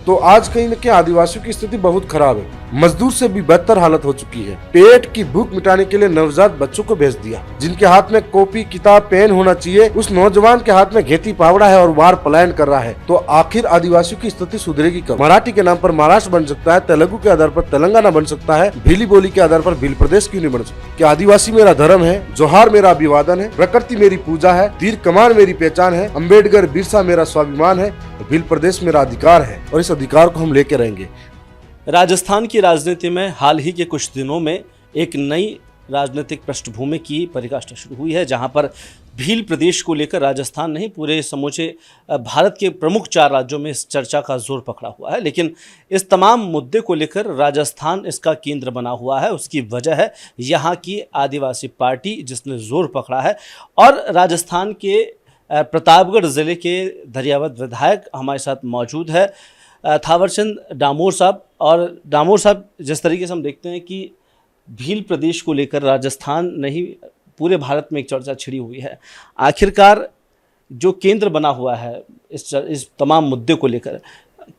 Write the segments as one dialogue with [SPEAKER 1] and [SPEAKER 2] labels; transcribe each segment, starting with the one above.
[SPEAKER 1] तो आज कहीं न कहीं आदिवासियों की स्थिति बहुत खराब है। मजदूर से भी बदतर हालत हो चुकी है। पेट की भूख मिटाने के लिए नवजात बच्चों को भेज दिया। जिनके हाथ में कॉपी किताब पेन होना चाहिए, उस नौजवान के हाथ में घेती पावड़ा है और बाहर पलायन कर रहा है। तो आखिर आदिवासियों की स्थिति सुधरेगी कब? मराठी के नाम पर महाराष्ट्र बन सकता है, तेलुगु के आधार पर तेलंगाना बन सकता है, भीली बोली के आधार पर भील प्रदेश क्यों नहीं बन सकता? क्या आदिवासी मेरा धर्म है, जोहार मेरा अभिवादन है, प्रकृति मेरी पूजा है, तीर कमान मेरी पहचान है, अम्बेडकर बिरसा मेरा स्वाभिमान है, भील प्रदेश मेरा अधिकार है और इस अधिकार को हम लेके रहेंगे।
[SPEAKER 2] राजस्थान की राजनीति में हाल ही के कुछ दिनों में एक नई राजनीतिक पृष्ठभूमि की परिकाष्ठा शुरू हुई है, जहां पर भील प्रदेश को लेकर राजस्थान नहीं पूरे समूचे भारत के प्रमुख 4 राज्यों में इस चर्चा का जोर पकड़ा हुआ है। लेकिन इस तमाम मुद्दे को लेकर राजस्थान इसका केंद्र बना हुआ है। उसकी वजह है यहाँ की आदिवासी पार्टी जिसने जोर पकड़ा है। और राजस्थान के प्रतापगढ़ ज़िले के दरियावत विधायक हमारे साथ मौजूद है थावरचंद डामोर साहब। और डामोर साहब, जिस तरीके से हम देखते हैं कि भील प्रदेश को लेकर राजस्थान नहीं पूरे भारत में एक चर्चा छिड़ी हुई है, आखिरकार जो केंद्र बना हुआ है इस तमाम मुद्दे को लेकर,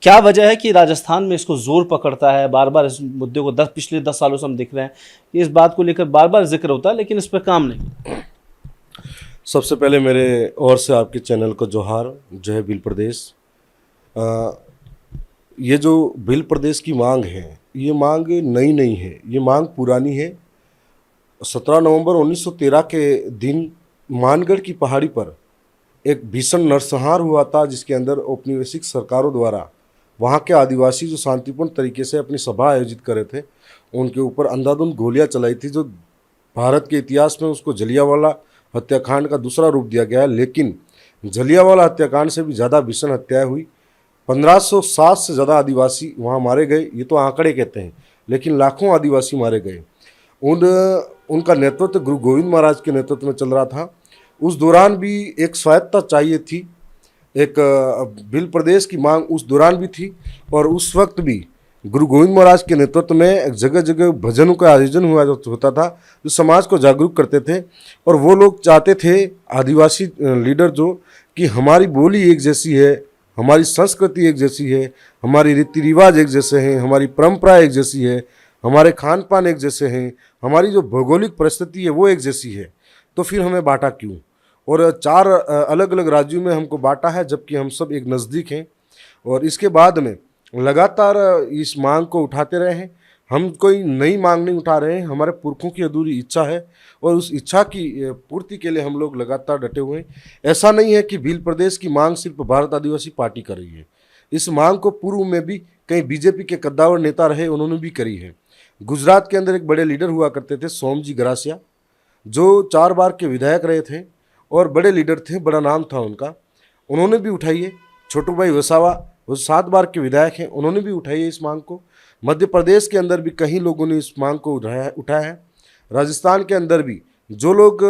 [SPEAKER 2] क्या वजह है कि राजस्थान में इसको जोर पकड़ता है? बार बार इस मुद्दे को पिछले 10 सालों से हम देख रहे हैं कि इस बात को लेकर बार बार जिक्र होता है, लेकिन इस पर काम नहीं।
[SPEAKER 1] सबसे पहले मेरे ओर से आपके चैनल को जोहार, जो है भील प्रदेश। ये जो भील प्रदेश की मांग है, ये मांग नई नहीं है, ये मांग पुरानी है। 17 नवंबर 1913 के दिन मानगढ़ की पहाड़ी पर एक भीषण नरसंहार हुआ था, जिसके अंदर औपनिवेशिक सरकारों द्वारा वहाँ के आदिवासी जो शांतिपूर्ण तरीके से अपनी सभा आयोजित कर रहे थे, उनके ऊपर अंधाधुंध गोलियां चलाई थी, जो भारत के इतिहास में उसको जलियांवाला हत्याकांड का दूसरा रूप दिया गया है। लेकिन जलियांवाला हत्याकांड से भी ज़्यादा भीषण हत्याएं हुई। 1560 से ज़्यादा आदिवासी वहाँ मारे गए, ये तो आंकड़े कहते हैं, लेकिन लाखों आदिवासी मारे गए। उनका नेतृत्व गुरु गोविंद महाराज के नेतृत्व में चल रहा था। उस दौरान भी एक स्वायत्तता चाहिए थी, एक भील प्रदेश की मांग उस दौरान भी थी। और उस वक्त भी गुरु गोविंद महाराज के नेतृत्व में जगह जगह भजनों का आयोजन होता था, जो समाज को जागरूक करते थे। और वो लोग चाहते थे, आदिवासी लीडर जो, कि हमारी बोली एक जैसी है, हमारी संस्कृति एक जैसी है, हमारी रीति रिवाज एक जैसे हैं, हमारी परंपरा एक जैसी है, हमारे खान पान एक जैसे हैं, हमारी जो भौगोलिक परिस्थिति है वो एक जैसी है, तो फिर हमें बांटा क्यों? और 4 अलग अलग राज्यों में हमको बांटा है, जबकि हम सब एक नज़दीक हैं। और इसके बाद में लगातार इस मांग को उठाते रहे हैं। हम कोई नई मांग नहीं उठा रहे हैं, हमारे पुरखों की अधूरी इच्छा है और उस इच्छा की पूर्ति के लिए हम लोग लगातार डटे हुए हैं। ऐसा नहीं है कि भील प्रदेश की मांग सिर्फ भारत आदिवासी पार्टी कर रही है। इस मांग को पूर्व में भी कई बीजेपी के कद्दावर नेता रहे, उन्होंने भी करी है। गुजरात के अंदर एक बड़े लीडर हुआ करते थे, सोमजी गरासिया, जो 4 बार के विधायक रहे थे और बड़े लीडर थे, बड़ा नाम था उनका, उन्होंने भी उठाई है। छोटू भाई वसावा, वो 7 बार के विधायक हैं, उन्होंने भी उठाई है इस मांग को। मध्य प्रदेश के अंदर भी कई लोगों ने इस मांग को उठाया है। राजस्थान के अंदर भी जो लोग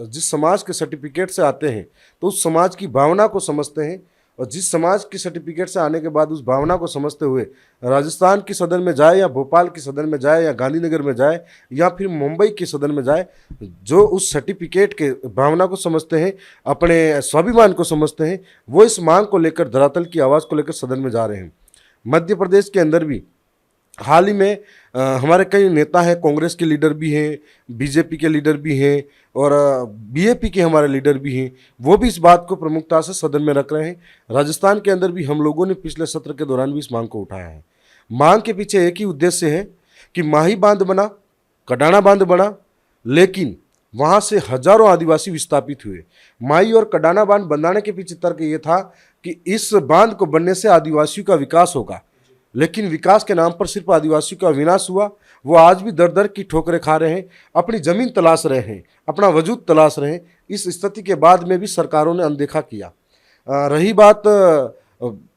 [SPEAKER 1] जिस समाज के सर्टिफिकेट से आते हैं, तो उस समाज की भावना को समझते हैं, और जिस समाज की सर्टिफिकेट से आने के बाद उस भावना को समझते हुए राजस्थान की सदन में जाए या भोपाल की सदन में जाए या गांधीनगर में जाए या फिर मुंबई की सदन में जाए, जो उस सर्टिफिकेट के भावना को समझते हैं, अपने स्वाभिमान को समझते हैं, वो इस मांग को लेकर, धरातल की आवाज़ को लेकर सदन में जा रहे हैं। मध्य प्रदेश के अंदर भी हाल ही में हमारे कई नेता हैं, कांग्रेस के लीडर भी हैं, बीजेपी के लीडर भी हैं और बीएपी के हमारे लीडर भी हैं, वो भी इस बात को प्रमुखता से सदन में रख रहे हैं। राजस्थान के अंदर भी हम लोगों ने पिछले सत्र के दौरान भी इस मांग को उठाया है। मांग के पीछे एक ही उद्देश्य है कि माही बांध बना, कडाना बांध बना, लेकिन वहाँ से हजारों आदिवासी विस्थापित हुए। माही और कडाना बांध बनाने के पीछे तर्क ये था कि इस बांध को बनने से आदिवासियों का विकास होगा, लेकिन विकास के नाम पर सिर्फ आदिवासियों का विनाश हुआ। वो आज भी दर दर की ठोकरें खा रहे हैं, अपनी ज़मीन तलाश रहे हैं, अपना वजूद तलाश रहे हैं। इस स्थिति के बाद में भी सरकारों ने अनदेखा किया। रही बात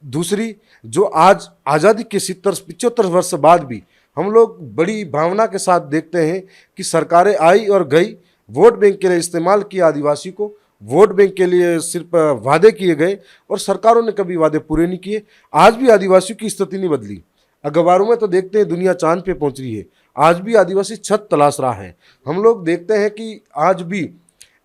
[SPEAKER 1] दूसरी, जो आज आज़ादी के 70-75 वर्ष बाद भी हम लोग बड़ी भावना के साथ देखते हैं कि सरकारें आई और गई, वोट बैंक के लिए इस्तेमाल किया, आदिवासी को वोट बैंक के लिए सिर्फ वादे किए गए और सरकारों ने कभी वादे पूरे नहीं किए। आज भी आदिवासियों की स्थिति नहीं बदली। अखबारों में तो देखते हैं दुनिया चांद पे पहुंच रही है, आज भी आदिवासी छत तलाश रहा है। हम लोग देखते हैं कि आज भी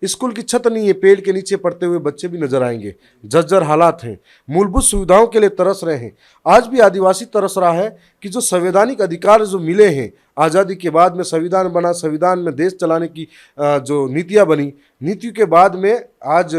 [SPEAKER 1] स्कूल की छत नहीं है, पेड़ के नीचे पढ़ते हुए बच्चे भी नजर आएंगे। जर्जर हालात हैं, मूलभूत सुविधाओं के लिए तरस रहे हैं। आज भी आदिवासी तरस रहा है कि जो संवैधानिक अधिकार जो मिले हैं आज़ादी के बाद में, संविधान बना, संविधान में देश चलाने की जो नीतियाँ बनी, नीतियों के बाद में आज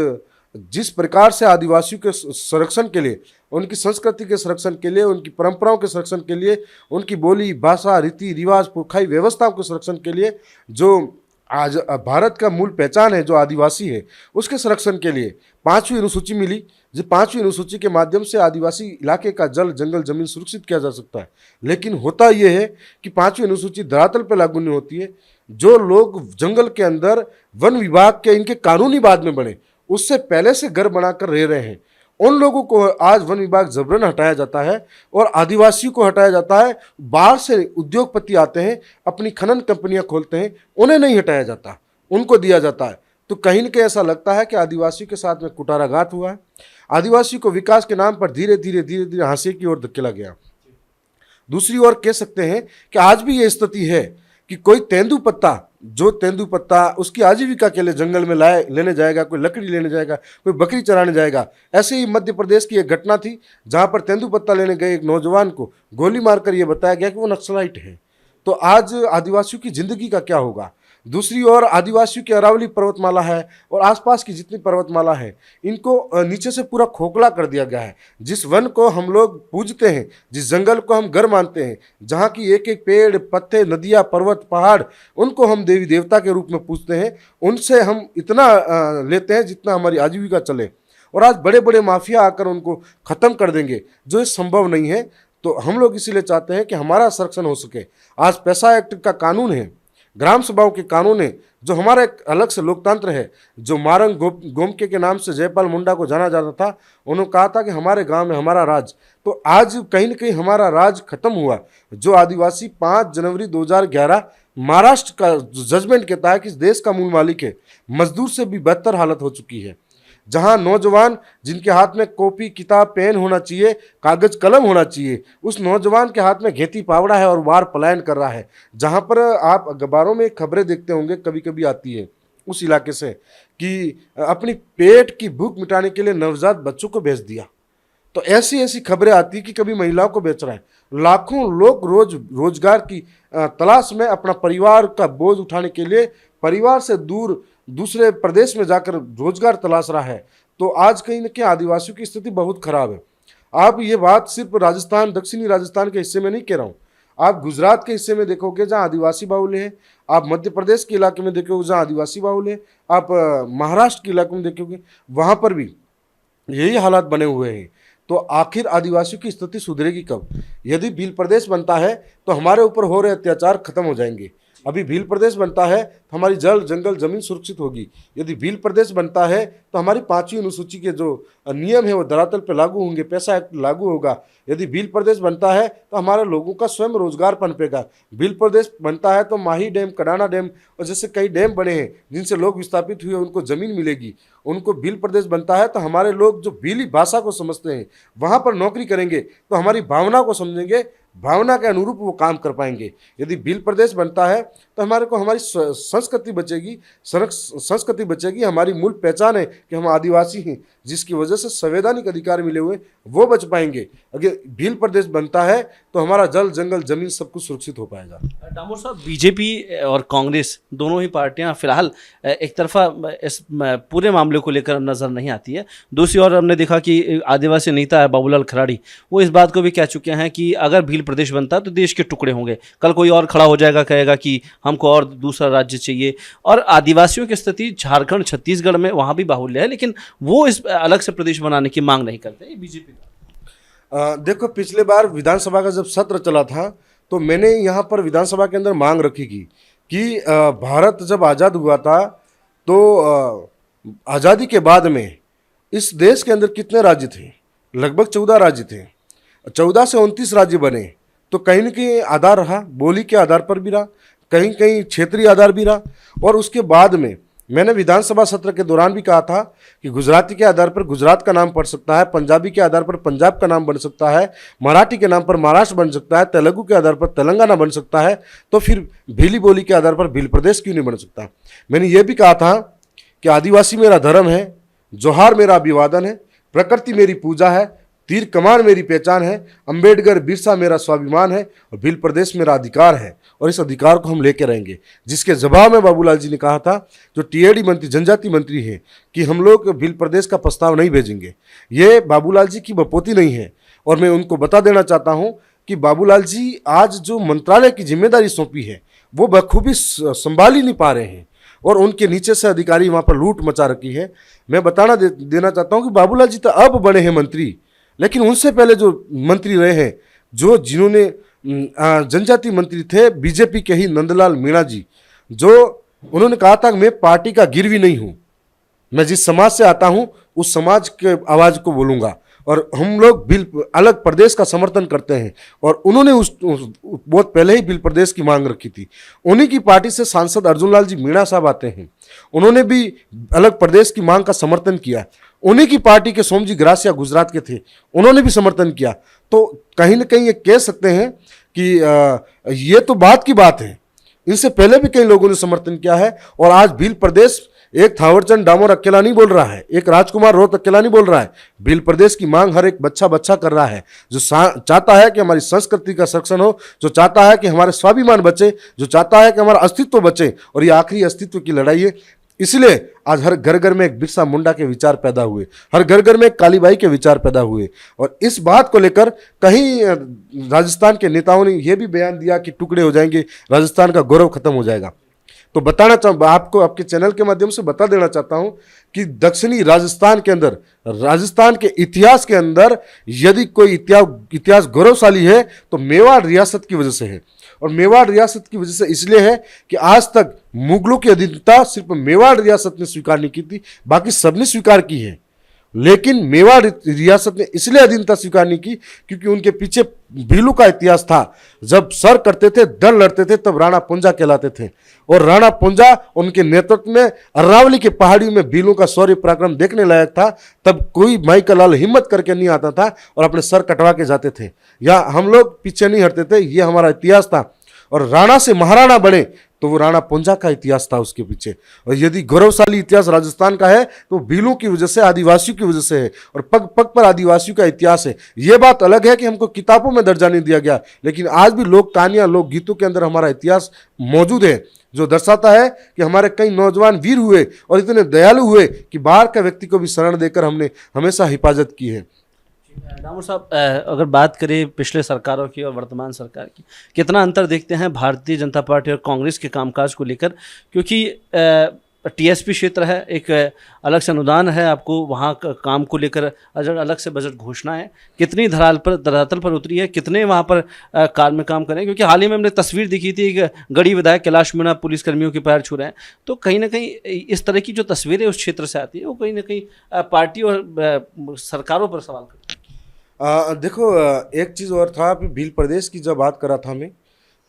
[SPEAKER 1] जिस प्रकार से आदिवासियों के संरक्षण के लिए, उनकी संस्कृति के संरक्षण के लिए, उनकी परंपराओं के संरक्षण के लिए, उनकी बोली भाषा रीति रिवाज पुरखाई व्यवस्थाओं के संरक्षण के लिए जो आज भारत का मूल पहचान है, जो आदिवासी है, उसके संरक्षण के लिए 5वीं अनुसूची मिली। जो 5वीं अनुसूची के माध्यम से आदिवासी इलाके का जल जंगल जमीन सुरक्षित किया जा सकता है। लेकिन होता यह है कि 5वीं अनुसूची धरातल पर लागू नहीं होती है। जो लोग जंगल के अंदर वन विभाग के इनके कानूनी बाद में बने, उससे पहले से घर बनाकर रह रहे हैं, उन लोगों को आज वन विभाग जबरन हटाया जाता है और आदिवासियों को हटाया जाता है। बाहर से उद्योगपति आते हैं, अपनी खनन कंपनियां खोलते हैं, उन्हें नहीं हटाया जाता, उनको दिया जाता है। तो कहीं न कहीं ऐसा लगता है कि आदिवासियों के साथ में कुटाराघात हुआ है। आदिवासियों को विकास के नाम पर धीरे धीरे हाशिए की ओर धकेला गया। दूसरी ओर कह सकते हैं कि आज भी ये स्थिति है कि कोई तेंदुपत्ता, जो तेंदुपत्ता उसकी आजीविका के लिए जंगल में लेने जाएगा, कोई लकड़ी लेने जाएगा, कोई बकरी चराने जाएगा। ऐसे ही मध्य प्रदेश की एक घटना थी जहां पर तेंदुपत्ता लेने गए एक नौजवान को गोली मारकर यह बताया गया कि वो नक्सलाइट है। तो आज आदिवासियों की जिंदगी का क्या होगा। दूसरी ओर आदिवासियों की अरावली पर्वतमाला है और आसपास की जितनी पर्वतमाला है, इनको नीचे से पूरा खोखला कर दिया गया है। जिस वन को हम लोग पूजते हैं, जिस जंगल को हम घर मानते हैं, जहाँ की एक एक पेड़ पत्ते नदियाँ पर्वत पहाड़, उनको हम देवी देवता के रूप में पूजते हैं, उनसे हम इतना लेते हैं जितना हमारी आजीविका चले। और आज बड़े बड़े माफिया आकर उनको ख़त्म कर देंगे, जो संभव नहीं है। तो हम लोग इसीलिए चाहते हैं कि हमारा संरक्षण हो सके। आज पैसा एक्ट का कानून है, ग्राम सभाओं के कानून है, जो हमारा एक अलग से लोकतंत्र है। जो मारंग गोमके के नाम से जयपाल मुंडा को जाना जाता था, उन्होंने कहा था कि हमारे गांव में हमारा राज। तो आज कहीं न कहीं हमारा राज खत्म हुआ। जो आदिवासी 5 जनवरी 2011 महाराष्ट्र का जजमेंट कहता है कि इस देश का मूल मालिक है, मजदूर से भी बदतर हालत हो चुकी है। जहां नौजवान जिनके हाथ में कॉपी किताब पेन होना चाहिए, कागज कलम होना चाहिए, उस नौजवान के हाथ में घेती पावड़ा है और वार पलायन कर रहा है। जहां पर आप अखबारों में खबरें देखते होंगे, कभी कभी आती है उस इलाके से कि अपनी पेट की भूख मिटाने के लिए नवजात बच्चों को भेज दिया। तो ऐसी ऐसी खबरें आती कि कभी महिलाओं को बेच रहा है। लाखों लोग रोजगार की तलाश में अपना परिवार का बोझ उठाने के लिए परिवार से दूर दूसरे प्रदेश में जाकर रोजगार तलाश रहा है। तो आज कहीं न कहीं आदिवासियों की स्थिति बहुत खराब है। आप ये बात सिर्फ राजस्थान, दक्षिणी राजस्थान के हिस्से में नहीं कह रहा हूँ, आप गुजरात के हिस्से में देखोगे जहाँ आदिवासी बाहुल्य है, आप मध्य प्रदेश के इलाके में देखोगे जहाँ आदिवासी बाहुल्य है, आप महाराष्ट्र के इलाके में देखोगे वहाँ पर भी यही हालात बने हुए हैं। तो आखिर आदिवासियों की स्थिति सुधरेगी कब। यदि भील प्रदेश बनता है तो हमारे ऊपर हो रहे अत्याचार खत्म हो जाएंगे। अभी भील प्रदेश बनता है तो हमारी जल जंगल जमीन सुरक्षित होगी। यदि भील प्रदेश बनता है तो हमारी 5वीं अनुसूची के जो नियम है वो धरातल पर लागू होंगे, पैसा एक्ट लागू होगा। यदि भील प्रदेश बनता है तो हमारे लोगों का स्वयं रोजगार पनपेगा। भील प्रदेश बनता है तो माही डैम, कडाना डैम और जैसे कई डैम बने हैं जिनसे लोग विस्थापित हुए उनको जमीन मिलेगी। उनको भील प्रदेश बनता है तो हमारे लोग जो भीली भाषा को समझते हैं वहाँ पर नौकरी करेंगे, तो हमारी भावना को समझेंगे, भावना के अनुरूप वो काम कर पाएंगे। यदि भील प्रदेश बनता है तो हमारे को हमारी संस्कृति बचेगी, संस्कृति बचेगी, हमारी मूल पहचान है कि हम आदिवासी हैं, जिसकी वजह से संवैधानिक अधिकार मिले हुए वो बच पाएंगे। अगर भील प्रदेश बनता है तो हमारा जल जंगल जमीन सब कुछ सुरक्षित हो पाएगा।
[SPEAKER 2] डामोर साहब, बीजेपी और कांग्रेस दोनों ही पार्टियां फिलहाल एक तरफा इस पूरे मामले को लेकर नजर नहीं आती है। दूसरी ओर हमने देखा कि आदिवासी नेता है बाबूलाल खराड़ी, वो इस बात को भी कह चुके हैं कि अगर भील प्रदेश बनता है तो देश के टुकड़े होंगे। कल कोई और खड़ा हो जाएगा, कहेगा कि हमको और दूसरा राज्य चाहिए। और आदिवासियों की स्थिति झारखंड छत्तीसगढ़ में वहाँ भी बाहुल्य है, लेकिन वो इस अलग से प्रदेश बनाने की मांग नहीं करते बीजेपी का।
[SPEAKER 1] देखो, पिछले बार विधानसभा का जब सत्र चला था तो मैंने यहाँ पर विधानसभा के अंदर मांग रखी कि भारत जब आज़ाद हुआ था तो आज़ादी के बाद में इस देश के अंदर कितने राज्य थे? लगभग 14 राज्य थे। 14 से 29 राज्य बने। तो कहीं न कहीं आधार रहा, बोली के आधार पर भी रहा, कहीं कहीं क्षेत्रीय आधार भी रहा। और उसके बाद में मैंने विधानसभा सत्र के दौरान भी कहा था कि गुजराती के आधार पर गुजरात का नाम पड़ सकता है, पंजाबी के आधार पर पंजाब का नाम बन सकता है, मराठी के नाम पर महाराष्ट्र बन सकता है, तेलुगु के आधार पर तेलंगाना बन सकता है, तो फिर भीली बोली के आधार पर भील प्रदेश क्यों नहीं बन सकता। मैंने ये भी कहा था कि आदिवासी मेरा धर्म है, जोहार मेरा अभिवादन है, प्रकृति मेरी पूजा है, तीर कमान मेरी पहचान है, अंबेडकर बिरसा मेरा स्वाभिमान है और भील प्रदेश मेरा अधिकार है और इस अधिकार को हम लेके रहेंगे। जिसके जवाब में बाबूलाल जी ने कहा था, जो टीएडी मंत्री, जनजाति मंत्री हैं, कि हम लोग भील प्रदेश का प्रस्ताव नहीं भेजेंगे। ये बाबूलाल जी की बपोती नहीं है और मैं उनको बता देना चाहता हूं कि बाबूलाल जी आज जो मंत्रालय की जिम्मेदारी सौंपी है वो बखूबी संभाल ही नहीं पा रहे हैं और उनके नीचे से अधिकारी वहां पर लूट मचा रखी है। मैं बताना देना चाहता हूं कि बाबूलाल जी तो अब बने हैं मंत्री, लेकिन उनसे पहले जो मंत्री रहे हैं, जिन्होंने जनजाति मंत्री थे बीजेपी के ही नंदलाल मीणा जी, जो उन्होंने कहा था कि मैं पार्टी का गिरवी नहीं हूं, मैं जिस समाज से आता हूं उस समाज के आवाज को बोलूंगा और हम लोग बिल अलग प्रदेश का समर्थन करते हैं। और उन्होंने बहुत पहले ही बिल प्रदेश की मांग रखी थी। उन्हीं की पार्टी से सांसद अर्जुन लाल जी मीणा साहब आते हैं, उन्होंने भी अलग प्रदेश की मांग का समर्थन किया। उन्हीं की पार्टी के सोमजी ग्रासिया गुजरात के थे, उन्होंने भी समर्थन किया। तो कहीं ना कहीं ये कह सकते हैं कि ये तो बात की बात है, इनसे पहले भी कई लोगों ने समर्थन किया है। और आज भील प्रदेश एक थावरचंद डामोर अकेला नहीं बोल रहा है, एक राजकुमार रोहत अकेला नहीं बोल रहा है, भील प्रदेश की मांग हर एक बच्चा बच्चा कर रहा है, जो चाहता है कि हमारी संस्कृति का संरक्षण हो, जो चाहता है कि हमारे स्वाभिमान बचे, जो चाहता है कि हमारा अस्तित्व बचे। और ये आखिरी अस्तित्व की लड़ाई है। इसलिए आज हर घर घर में एक बिरसा मुंडा के विचार पैदा हुए, हर घर घर में एक कालीबाई के विचार पैदा हुए। और इस बात को लेकर कहीं राजस्थान के नेताओं ने यह भी बयान दिया कि टुकड़े हो जाएंगे, राजस्थान का गौरव खत्म हो जाएगा। तो बताना आपको आपके चैनल के माध्यम से बता देना चाहता हूं कि दक्षिणी राजस्थान के अंदर, राजस्थान के इतिहास के अंदर यदि कोई इतिहास गौरवशाली है तो मेवाड़ रियासत की वजह से है। और मेवाड़ रियासत की वजह से इसलिए है कि आज तक मुगलों की अधीनता सिर्फ मेवाड़ रियासत ने स्वीकार नहीं की थी, बाकी सबने स्वीकार की है। लेकिन मेवाड़ रियासत ने इसलिए अधीनता स्वीकार नहीं की क्योंकि उनके पीछे भीलू का इतिहास था। जब सर करते थे, दल लड़ते थे, तब राणा पुंजा कहलाते थे। और राणा पुंजा उनके नेतृत्व में अरावली के पहाड़ियों में भीलों का शौर्य पराक्रम देखने लायक था। तब कोई माई का लाल हिम्मत करके नहीं आता था और अपने सर कटवा के जाते थे, या हम लोग पीछे नहीं हटते थे। ये हमारा इतिहास था। और राणा से महाराणा बने तो वो राणा पुंजा का इतिहास था उसके पीछे। और यदि गौरवशाली इतिहास राजस्थान का है तो भीलों की वजह से, आदिवासियों की वजह से है। और पग पग पर आदिवासियों का इतिहास है। ये बात अलग है कि हमको किताबों में दर्जा नहीं दिया गया, लेकिन आज भी लोक कहानियां, लोक गीतों के अंदर हमारा इतिहास मौजूद है, जो दर्शाता है कि हमारे कई नौजवान वीर हुए और इतने दयालु हुए कि बाहर का व्यक्ति को भी शरण देकर हमने हमेशा हिफाजत की है।
[SPEAKER 2] डामोर साहब, अगर बात करें पिछले सरकारों की और वर्तमान सरकार की, कितना अंतर देखते हैं भारतीय जनता पार्टी और कांग्रेस के कामकाज को लेकर? क्योंकि टीएसपी क्षेत्र है, एक अलग से अनुदान है आपको, वहाँ काम को लेकर अलग से बजट घोषणा है। कितनी धरातल पर उतरी है, कितने वहाँ पर कार में काम करें? क्योंकि हाल ही में हमने तस्वीर दिखी थी, एक गढ़ी विधायक कैलाश मीणा पुलिसकर्मियों के पैर छू रहे हैं। तो कहीं ना कहीं इस तरह की जो तस्वीरें उस क्षेत्र से आती है वो कहीं ना कहीं पार्टी और सरकारों पर सवाल करती है।
[SPEAKER 1] देखो, एक चीज़ और था, भील प्रदेश की जब बात करा था मैं,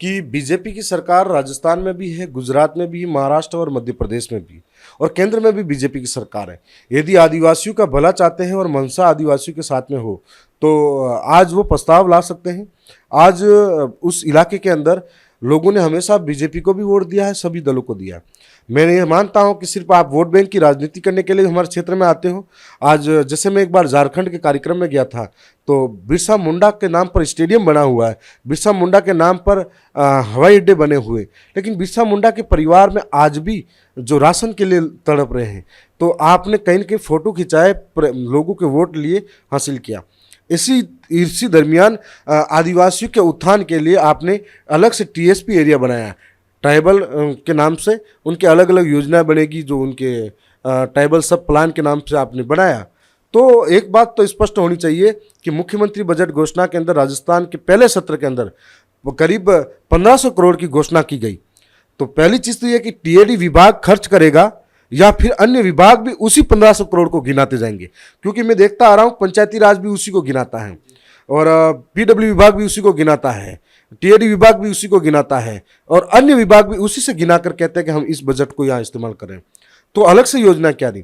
[SPEAKER 1] कि बीजेपी की सरकार राजस्थान में भी है, गुजरात में भी, महाराष्ट्र और मध्य प्रदेश में भी, और केंद्र में भी बीजेपी की सरकार है। यदि आदिवासियों का भला चाहते हैं और मनसा आदिवासियों के साथ में हो तो आज वो प्रस्ताव ला सकते हैं। आज उस इलाके के अंदर लोगों ने हमेशा बीजेपी को भी वोट दिया है, सभी दलों को दिया है। मैं ये मानता हूं कि सिर्फ आप वोट बैंक की राजनीति करने के लिए हमारे क्षेत्र में आते हो। आज जैसे मैं एक बार झारखंड के कार्यक्रम में गया था तो बिरसा मुंडा के नाम पर स्टेडियम बना हुआ है, बिरसा मुंडा के नाम पर हवाई अड्डे बने हुए, लेकिन बिरसा मुंडा के परिवार में आज भी जो राशन के लिए तड़प रहे हैं। तो आपने कहीं ना कहीं फोटो खिंचाए, लोगों के वोट लिए हासिल किया। इसी दरमियान आदिवासियों के उत्थान के लिए आपने अलग से टीएसपी एरिया बनाया, ट्राइबल के नाम से उनके अलग अलग योजनाएं बनेगी, जो उनके ट्राइबल सब प्लान के नाम से आपने बनाया। तो एक बात तो स्पष्ट होनी चाहिए कि मुख्यमंत्री बजट घोषणा के अंदर राजस्थान के पहले सत्र के अंदर करीब 1500 करोड़ की घोषणा की गई। तो पहली चीज़ तो ये कि टीएडी विभाग खर्च करेगा या फिर अन्य विभाग भी उसी 1500 करोड़ को गिनाते जाएंगे, क्योंकि मैं देखता आ रहा हूँ पंचायती राज भी उसी को गिनाता है और पीडब्ल्यू विभाग भी उसी को गिनाता है, टीएडी विभाग भी उसी को गिनाता है और अन्य विभाग भी उसी से गिनाकर कहते हैं कि हम इस बजट को यहाँ इस्तेमाल करें। तो अलग से योजना क्या दी?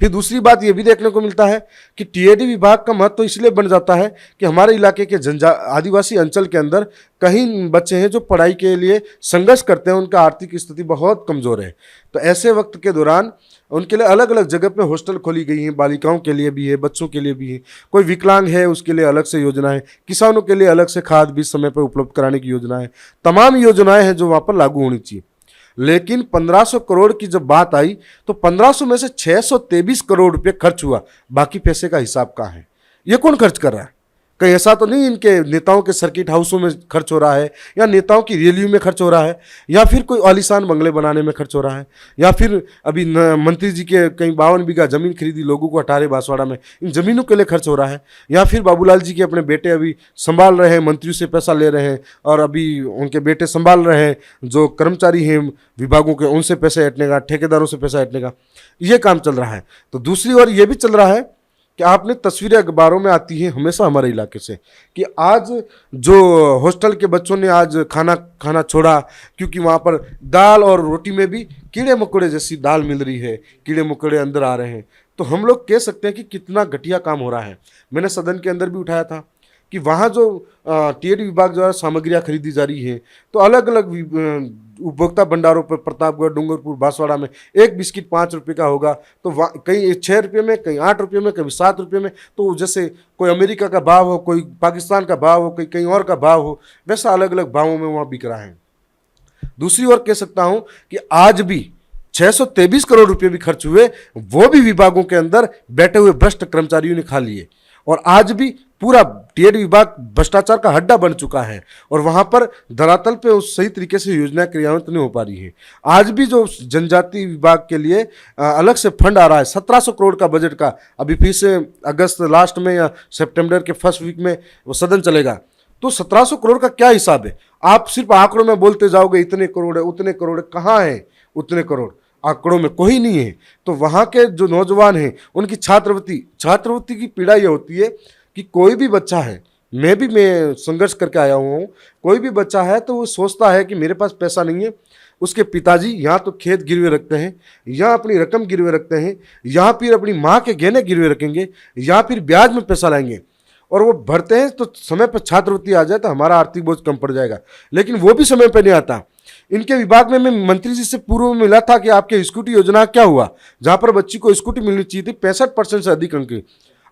[SPEAKER 1] फिर दूसरी बात ये भी देखने को मिलता है कि टीएडी विभाग का महत्व तो इसलिए बन जाता है कि हमारे इलाके के आदिवासी अंचल के अंदर कई बच्चे हैं जो पढ़ाई के लिए संघर्ष करते हैं, उनका आर्थिक स्थिति बहुत कमज़ोर है। तो ऐसे वक्त के दौरान उनके लिए अलग अलग जगह पे हॉस्टल खोली गई हैं, बालिकाओं के लिए भी है, बच्चों के लिए भी है। कोई विकलांग है उसके लिए अलग से योजना है, किसानों के लिए अलग से खाद बीज समय पर उपलब्ध कराने की योजना है। तमाम योजनाएं हैं जो वहाँ पर लागू होनी चाहिए। लेकिन 1500 करोड़ की जब बात आई तो 1500 में से 623 करोड़ रुपए खर्च हुआ। बाकी पैसे का हिसाब कहाँ है? ये कौन खर्च कर रहा है? कहीं ऐसा तो नहीं इनके नेताओं के सर्किट हाउसों में खर्च हो रहा है, या नेताओं की रैलियों में खर्च हो रहा है, या फिर कोई आलीशान बंगले बनाने में खर्च हो रहा है, या फिर अभी मंत्री जी के कहीं 52 बीघा जमीन खरीदी लोगों को हटा रहे बांसवाड़ा में, इन जमीनों के लिए खर्च हो रहा है, या फिर बाबूलाल जी के अपने बेटे अभी संभाल रहे हैं, मंत्रियों से पैसा ले रहे हैं और अभी उनके बेटे संभाल रहे हैं, जो कर्मचारी हैं विभागों के उनसे पैसे हटने का, ठेकेदारों से पैसा हटने का, ये काम चल रहा है। तो दूसरी ओर ये भी चल रहा है कि आपने तस्वीरें अखबारों में आती हैं हमेशा हमारे इलाके से कि आज जो हॉस्टल के बच्चों ने आज खाना छोड़ा क्योंकि वहाँ पर दाल और रोटी में भी कीड़े मकोड़े जैसी दाल मिल रही है, कीड़े मकोड़े अंदर आ रहे हैं। तो हम लोग कह सकते हैं कि कितना घटिया काम हो रहा है। मैंने सदन के अंदर भी उठाया था कि वहाँ जो टीएडी विभाग द्वारा सामग्रियाँ खरीदी जा रही है तो अलग अलग उपभोक्ता भंडारों पर प्रतापगढ़, डूंगरपुर, बांसवाड़ा में एक बिस्किट 5 रुपये का होगा तो कहीं 6 रुपये में, कहीं 8 रुपये में, कहीं 7 रुपये में। तो जैसे कोई अमेरिका का भाव हो, कोई पाकिस्तान का भाव हो, कोई कहीं और का भाव हो, वैसा अलग अलग भावों में वहाँ बिक रहा है। दूसरी ओर कह सकता हूँ कि आज भी 623 करोड़ रुपये भी खर्च हुए, वो भी विभागों के अंदर बैठे हुए भ्रष्ट कर्मचारियों ने खा लिए। और आज भी पूरा टीएडी विभाग भ्रष्टाचार का हड्डा बन चुका है और वहां पर धरातल पे उस सही तरीके से योजना क्रियान्वित नहीं हो पा रही है। आज भी जो जनजाति विभाग के लिए अलग से फंड आ रहा है 1700 करोड़ का बजट का, अभी फिर से अगस्त लास्ट में या सितंबर के फर्स्ट वीक में वो सदन चलेगा। तो 1700 करोड़ का क्या हिसाब है? आप सिर्फ आंकड़ों में बोलते जाओगे इतने करोड़ है, उतने करोड़ है। कहाँ है उतने करोड़? आंकड़ों में कोई नहीं है। तो वहाँ के जो नौजवान हैं उनकी छात्रवृत्ति की पीड़ा ये होती है कि कोई भी बच्चा है, मैं संघर्ष करके आया हुआ हूँ, कोई भी बच्चा है तो वो सोचता है कि मेरे पास पैसा नहीं है, उसके पिताजी यहाँ तो खेत गिरवे रखते हैं, यहाँ अपनी रकम गिरवे रखते हैं, यहाँ फिर अपनी माँ के गहने गिरवे रखेंगे, यहाँ फिर ब्याज में पैसा लाएंगे और वो भरते हैं। तो समय पर छात्रवृत्ति आ जाए तो हमारा आर्थिक बोझ कम पड़ जाएगा, लेकिन वो भी समय पर नहीं आता। इनके विभाग में मैं मंत्री जी से पूर्व में मिला था कि आपके स्कूटी योजना क्या हुआ, जहाँ पर बच्ची को स्कूटी मिलनी चाहिए थी 65% से अधिक अंक।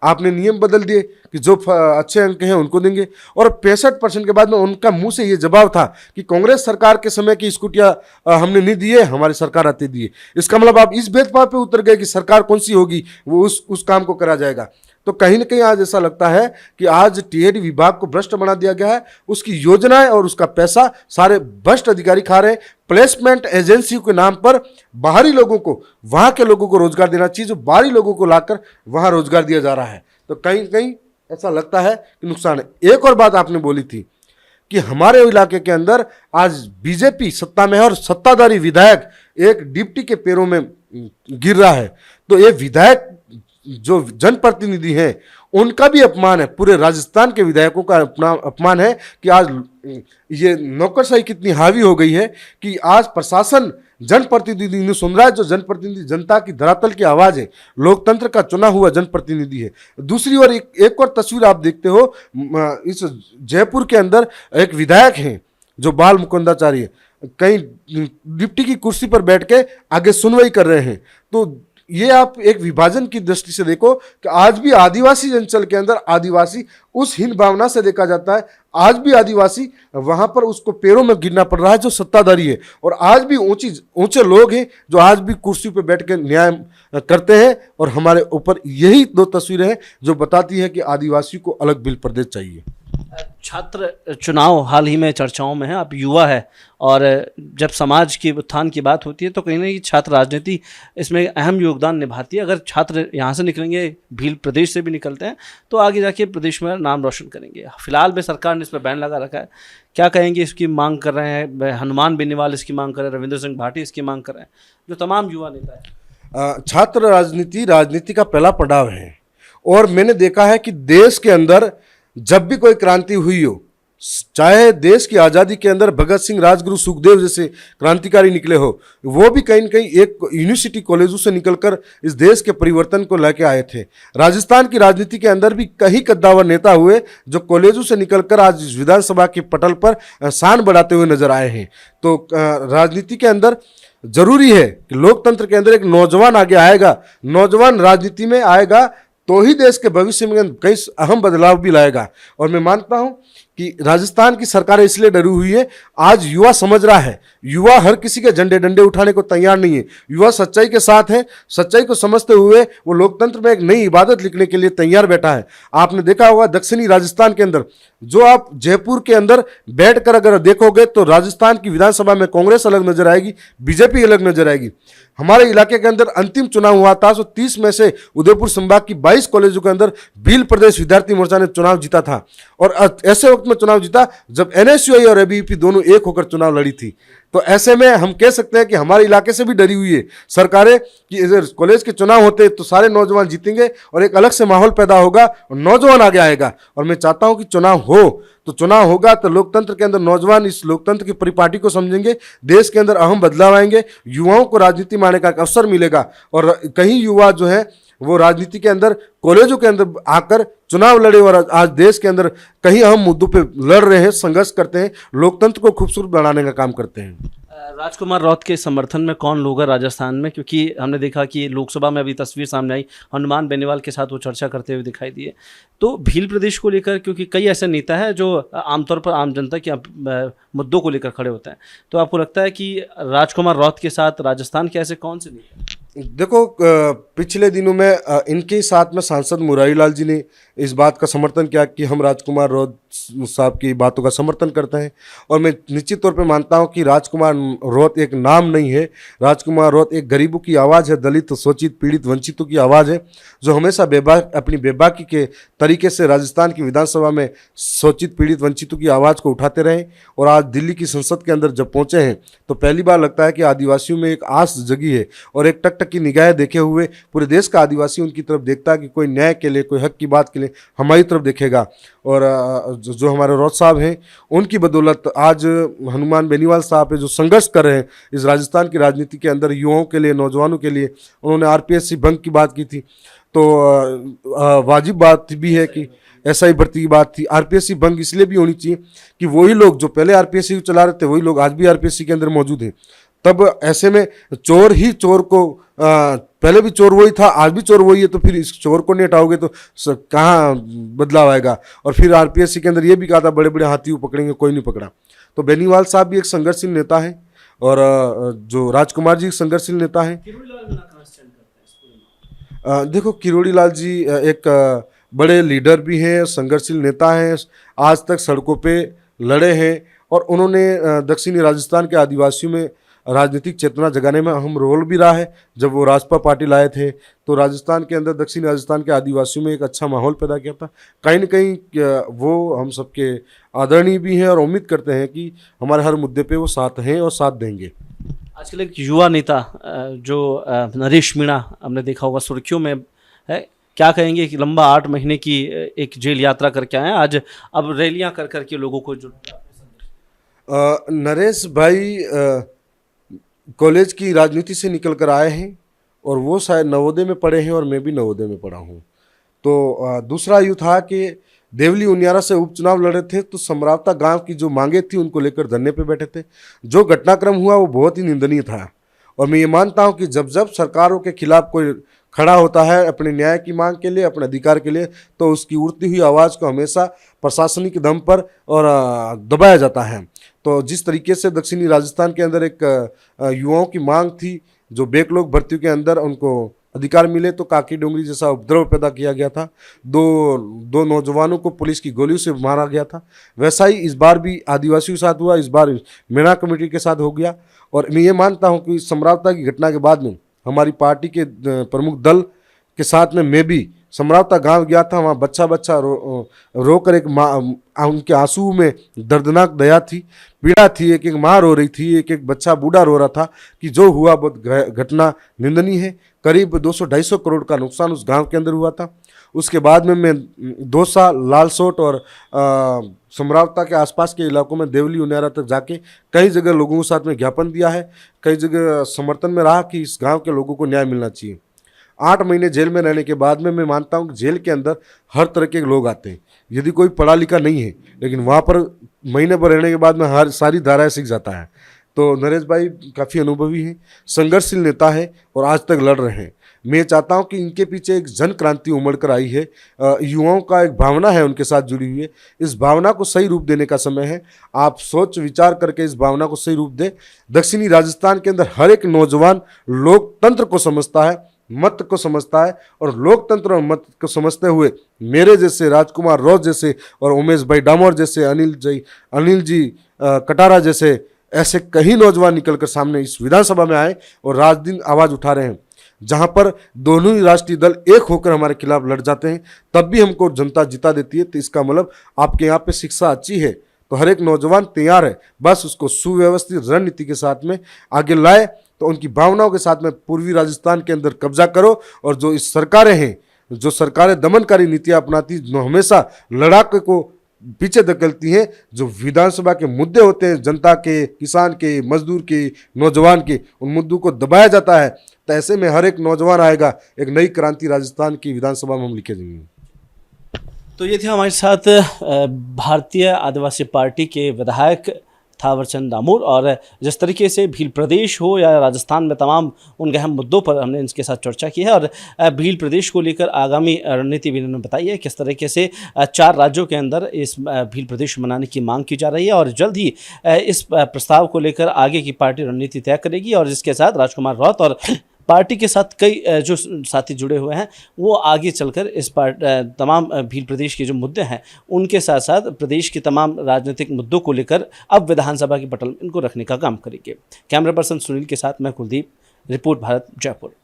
[SPEAKER 1] आपने नियम बदल दिए कि जो अच्छे अंक हैं उनको देंगे, और 65% के बाद में उनका मुंह से ये जवाब था कि कांग्रेस सरकार के समय की स्कूटियाँ हमने नहीं दिए, हमारी सरकार आते दिए। इसका मतलब आप इस भेदभाव पे उतर गए कि सरकार कौन सी होगी वो उस काम को करा जाएगा। तो कहीं ना कहीं आज ऐसा लगता है कि आज टीएडी विभाग को भ्रष्ट बना दिया गया है, उसकी योजनाएं और उसका पैसा सारे भ्रष्ट अधिकारी खा रहे हैं। प्लेसमेंट एजेंसी के नाम पर बाहरी लोगों को, वहां के लोगों को रोजगार देना चाहिए, जो बाहरी लोगों को लाकर वहां रोजगार दिया जा रहा है। तो कहीं कहीं ऐसा लगता है कि नुकसान है। एक और बात आपने बोली थी कि हमारे इलाके के अंदर आज बीजेपी सत्ता में है और सत्ताधारी विधायक एक डिप्टी के पैरों में गिर रहा है। तो ये विधायक जो जनप्रतिनिधि हैं उनका भी अपमान है, पूरे राजस्थान के विधायकों का अपमान है कि आज ये नौकरशाही कितनी हावी हो गई है कि आज प्रशासन जनप्रतिनिधि नहीं सुन रहा है। जो जनप्रतिनिधि जनता की धरातल की आवाज़ है, लोकतंत्र का चुना हुआ जनप्रतिनिधि है। दूसरी ओर एक और तस्वीर आप देखते हो, इस जयपुर के अंदर एक विधायक हैं जो बाल मुकुंदाचार्य, कहीं डिप्टी की कुर्सी पर बैठ के आगे सुनवाई कर रहे हैं। तो ये आप एक विभाजन की दृष्टि से देखो कि आज भी आदिवासी अंचल के अंदर आदिवासी उस हीन भावना से देखा जाता है। आज भी आदिवासी वहां पर उसको पैरों में गिरना पड़ रहा है जो सत्ताधारी है, और आज भी ऊंचे लोग हैं जो आज भी कुर्सी पर बैठ के न्याय करते हैं। और हमारे ऊपर यही दो तस्वीरें हैं जो बताती है कि आदिवासी को अलग बिल प्रदेश चाहिए।
[SPEAKER 2] छात्र चुनाव हाल ही में चर्चाओं में है, आप युवा है और जब समाज के उत्थान की बात होती है तो कहीं ना कहीं छात्र राजनीति इसमें अहम योगदान निभाती है। अगर छात्र यहाँ से निकलेंगे, भील प्रदेश से भी निकलते हैं, तो आगे जाके प्रदेश में नाम रोशन करेंगे। फिलहाल में सरकार ने इस पर बैन लगा रखा है। क्या कहेंगे? इसकी मांग कर रहे हैं हनुमान बेनीवाल, इसकी मांग कर रहे हैं रविंद्र सिंह भाटी, इसकी मांग कर रहे हैं जो तमाम युवा नेता है।
[SPEAKER 1] छात्र राजनीति का पहला पड़ाव है, और मैंने देखा है कि देश के अंदर जब भी कोई क्रांति हुई हो, चाहे देश की आज़ादी के अंदर भगत सिंह, राजगुरु, सुखदेव जैसे क्रांतिकारी निकले हो, वो भी कहीं न कहीं एक यूनिवर्सिटी कॉलेजों से निकलकर इस देश के परिवर्तन को लेके आए थे। राजस्थान की राजनीति के अंदर भी कई कद्दावर नेता हुए जो कॉलेजों से निकलकर आज इस विधानसभा के पटल पर शान बढ़ाते हुए नजर आए हैं। तो राजनीति के अंदर जरूरी है कि लोकतंत्र के अंदर एक नौजवान आगे आएगा, नौजवान राजनीति में आएगा तो ही देश के भविष्य में कई अहम बदलाव भी लाएगा। और मैं मानता हूं कि राजस्थान की सरकार इसलिए डरी हुई है, आज युवा समझ रहा है, युवा हर किसी के झंडे डंडे उठाने को तैयार नहीं है, युवा सच्चाई के साथ है, सच्चाई को समझते हुए वो लोकतंत्र में एक नई इबादत लिखने के लिए तैयार बैठा है। आपने देखा होगा दक्षिणी राजस्थान के अंदर, जो आप जयपुर के अंदर बैठकर अगर देखोगे तो राजस्थान की विधानसभा में कांग्रेस अलग नजर आएगी, बीजेपी अलग नजर आएगी। हमारे इलाके के अंदर अंतिम चुनाव हुआ था, 130 में से उदयपुर संभाग की 22 कॉलेजों के अंदर भील प्रदेश विद्यार्थी मोर्चा ने चुनाव जीता था। और ऐसे वक्त में चुनाव जीता जब एनएसयूआई और एबीवीपी दोनों एक होकर चुनाव लड़ी थी। तो ऐसे में हम कह सकते हैं कि हमारे इलाके से भी डरी हुई है सरकारें कि अगर कॉलेज के चुनाव होते तो सारे नौजवान जीतेंगे और एक अलग से माहौल पैदा होगा और नौजवान आगे आएगा। और मैं चाहता हूं कि चुनाव हो तो चुनाव होगा तो लोकतंत्र के अंदर नौजवान इस लोकतंत्र की परिपाटी को समझेंगे, देश के अंदर अहम बदलाव आएंगे, युवाओं को राजनीति में आने का एक अवसर मिलेगा। और कई युवा जो है वो राजनीति के अंदर, कॉलेजों के अंदर आकर चुनाव लड़े और आज देश के अंदर कई अहम मुद्दों पे लड़ रहे हैं, संघर्ष करते हैं, लोकतंत्र को खूबसूरत बनाने का काम करते हैं।
[SPEAKER 2] राजकुमार रौत के समर्थन में कौन लोग हैं राजस्थान में? क्योंकि हमने देखा कि लोकसभा में अभी तस्वीर सामने आई, हनुमान बेनीवाल के साथ वो चर्चा करते हुए दिखाई दिए। तो भील प्रदेश को लेकर, क्योंकि कई ऐसे नेता हैं जो आमतौर पर आम जनता के मुद्दों को लेकर खड़े होते हैं, तो आपको लगता है कि राजकुमार रौत के साथ राजस्थान के ऐसे कौन से नेता?
[SPEAKER 1] देखो, पिछले दिनों में इनके साथ में सांसद मुरारी लाल जी ने इस बात का समर्थन किया कि हम राजकुमार रौत साहब की बातों का समर्थन करते हैं। और मैं निश्चित तौर पे मानता हूं कि राजकुमार रौत एक नाम नहीं है, राजकुमार रौत एक गरीबों की आवाज़ है, दलित, शोषित, पीड़ित, वंचितों की आवाज़ है, जो हमेशा अपनी बेबाकी के तरीके से राजस्थान की विधानसभा में शोषित, पीड़ित, वंचितों की आवाज़ को उठाते रहे। और आज दिल्ली की संसद के अंदर जब पहुंचे हैं तो पहली बार लगता है कि आदिवासियों में एक आस जगी है और एक टक की निगाहें देखे हुए पूरे देश का आदिवासी उनकी तरफ देखता है कि कोई न्याय के लिए, कोई हक की बात के लिए हमारी तरफ देखेगा। और जो हमारे रौत साहब हैं उनकी बदौलत आज हनुमान बेनीवाल साहब है जो संघर्ष कर रहे हैं इस राजस्थान की राजनीति के अंदर युवाओं के लिए, नौजवानों के लिए। उन्होंने आरपीएससी भंग की बात की थी, तो वाजिब बात भी है कि एसआई भर्ती की बात थी। आरपीएससी भंग इसलिए भी होनी चाहिए कि वही लोग जो पहले आरपीएससी चला रहे थे वही लोग आज भी आरपीएससी के अंदर मौजूद हैं। तब ऐसे में चोर ही चोर को, पहले भी चोर वही था, आज भी चोर वही है, तो फिर इस चोर को नहीं हटाओगे तो कहाँ बदलाव आएगा। और फिर आरपीएससी के अंदर ये भी कहा था बड़े बड़े हाथी पकड़ेंगे, कोई नहीं पकड़ा। तो बेनीवाल साहब भी एक संघर्षशील नेता है और जो राजकुमार जी संघर्षशील नेता है। देखो, किरोड़ी लाल जी एक बड़े लीडर भी हैं, संघर्षशील नेता हैं, आज तक सड़कों पे लड़े हैं और उन्होंने दक्षिणी राजस्थान के आदिवासियों में राजनीतिक चेतना जगाने में अहम रोल भी रहा है। जब वो राजपा पार्टी लाए थे तो राजस्थान के अंदर, दक्षिणी राजस्थान के आदिवासियों में एक अच्छा माहौल पैदा किया था। कहीं न कहीं वो हम सबके आदरणीय भी हैं और उम्मीद करते हैं कि हमारे हर मुद्दे पे वो साथ हैं और साथ देंगे।
[SPEAKER 2] आजकल एक युवा नेता जो नरेश मीणा, हमने देखा होगा सुर्खियों में है, क्या कहेंगे कि लंबा 8 महीने की एक जेल यात्रा करके आए, आज अब रैलियां कर करके लोगों को जो
[SPEAKER 1] नरेश भाई कॉलेज की राजनीति से निकल कर आए हैं और वो शायद नवोदय में पढ़े हैं और मैं भी नवोदय में पढ़ा हूँ। तो दूसरा यूँ था कि देवली उनियारा से उपचुनाव लड़े थे तो समरावता गांव की जो मांगे थी उनको लेकर धरने पे बैठे थे। जो घटनाक्रम हुआ वो बहुत ही निंदनीय था और मैं ये मानता हूँ कि जब जब सरकारों के खिलाफ कोई खड़ा होता है अपने न्याय की मांग के लिए, अपने अधिकार के लिए, तो उसकी उड़ती हुई आवाज़ को हमेशा प्रशासनिक दम पर और दबाया जाता है। तो जिस तरीके से दक्षिणी राजस्थान के अंदर एक युवाओं की मांग थी, जो बैकलॉग भर्तियों के अंदर उनको अधिकार मिले, तो काकी डोंगरी जैसा उपद्रव पैदा किया गया था, दो नौजवानों को पुलिस की गोलियों से मारा गया था। वैसा ही इस बार भी आदिवासियों के साथ हुआ, इस बार मीणा कमेटी के साथ हो गया। और मैं ये मानता हूँ कि समरावता की घटना के बाद में हमारी पार्टी के प्रमुख दल के साथ में मैं भी समरावता गांव गया था। वहाँ बच्चा रोकर एक माँ, उनके आंसू में दर्दनाक दया थी, पीड़ा थी, एक माँ रो रही थी, एक बच्चा बूढ़ा रो रहा था कि जो हुआ बहुत घटना निंदनीय है। करीब 200-250 करोड़ का नुकसान उस गांव के अंदर हुआ था उसके बाद में मैं दौसा, लालसोट और समरावता के आसपास के इलाकों में देवली उनियारा तक जाके कई जगह लोगों के साथ में ज्ञापन दिया है, कई जगह समर्थन में रहा कि इस गांव के लोगों को न्याय मिलना चाहिए। 8 महीने जेल में रहने के बाद में मैं मानता हूँ कि जेल के अंदर हर तरह के लोग आते हैं। यदि कोई पढ़ा लिखा नहीं है लेकिन वहाँ पर महीने भर रहने के बाद में हर सारी धाराएं सीख जाता है। तो नरेश भाई काफ़ी अनुभवी हैं, संघर्षशील नेता है और आज तक लड़ रहे हैं। मैं चाहता हूं कि इनके पीछे एक जन क्रांति उमड़ कर आई है, युवाओं का एक भावना है उनके साथ जुड़ी हुई है। इस भावना को सही रूप देने का समय है। आप सोच विचार करके इस भावना को सही रूप दें। दक्षिणी राजस्थान के अंदर हर एक नौजवान लोकतंत्र को समझता है, मत को समझता है, और लोकतंत्र और मत को समझते हुए मेरे जैसे, राजकुमार रोज जैसे और उमेश भाई डामोर जैसे, अनिल जी कटारा जैसे ऐसे कई नौजवान निकलकर सामने इस विधानसभा में आए और रात दिन आवाज़ उठा रहे हैं। जहां पर दोनों ही राष्ट्रीय दल एक होकर हमारे खिलाफ लड़ जाते हैं तब भी हमको जनता जिता देती है। तो इसका मतलब आपके यहाँ पे शिक्षा अच्छी है तो हर एक नौजवान तैयार है, बस उसको सुव्यवस्थित रणनीति के साथ में आगे लाए। तो उनकी भावनाओं के साथ में पूर्वी राजस्थान के अंदर कब्जा करो। और जो इस सरकारें हैं, जो सरकारें दमनकारी नीतियाँ अपनाती, जो हमेशा लड़ाके को पीछे धकेलती हैं, जो विधानसभा के मुद्दे होते हैं, जनता के, किसान के, मजदूर के, नौजवान के, उन मुद्दों को दबाया जाता है। तो ऐसे में हर एक नौजवान आएगा, एक नई क्रांति राजस्थान की विधानसभा में हम लिखे जाएंगे।
[SPEAKER 2] तो ये थे हमारे साथ भारतीय आदिवासी पार्टी के विधायक थावरचंद दामोर, और जिस तरीके से भील प्रदेश हो या राजस्थान में तमाम उन अहम मुद्दों पर हमने इनके साथ चर्चा की है, और भील प्रदेश को लेकर आगामी रणनीति भी इन्होंने बताई है, किस तरीके से 4 राज्यों के अंदर इस भील प्रदेश बनाने की मांग की जा रही है, और जल्द ही इस प्रस्ताव को लेकर आगे की पार्टी रणनीति तय करेगी। और जिसके साथ राजकुमार रौत और पार्टी के साथ कई जो साथी जुड़े हुए हैं वो आगे चलकर इस तमाम भील प्रदेश के जो मुद्दे हैं उनके साथ साथ प्रदेश के तमाम राजनीतिक मुद्दों को लेकर अब विधानसभा की पटल में इनको रखने का काम करेंगे। कैमरा पर्सन सुनील के साथ मैं कुलदीप, रिपोर्ट भारत, जयपुर।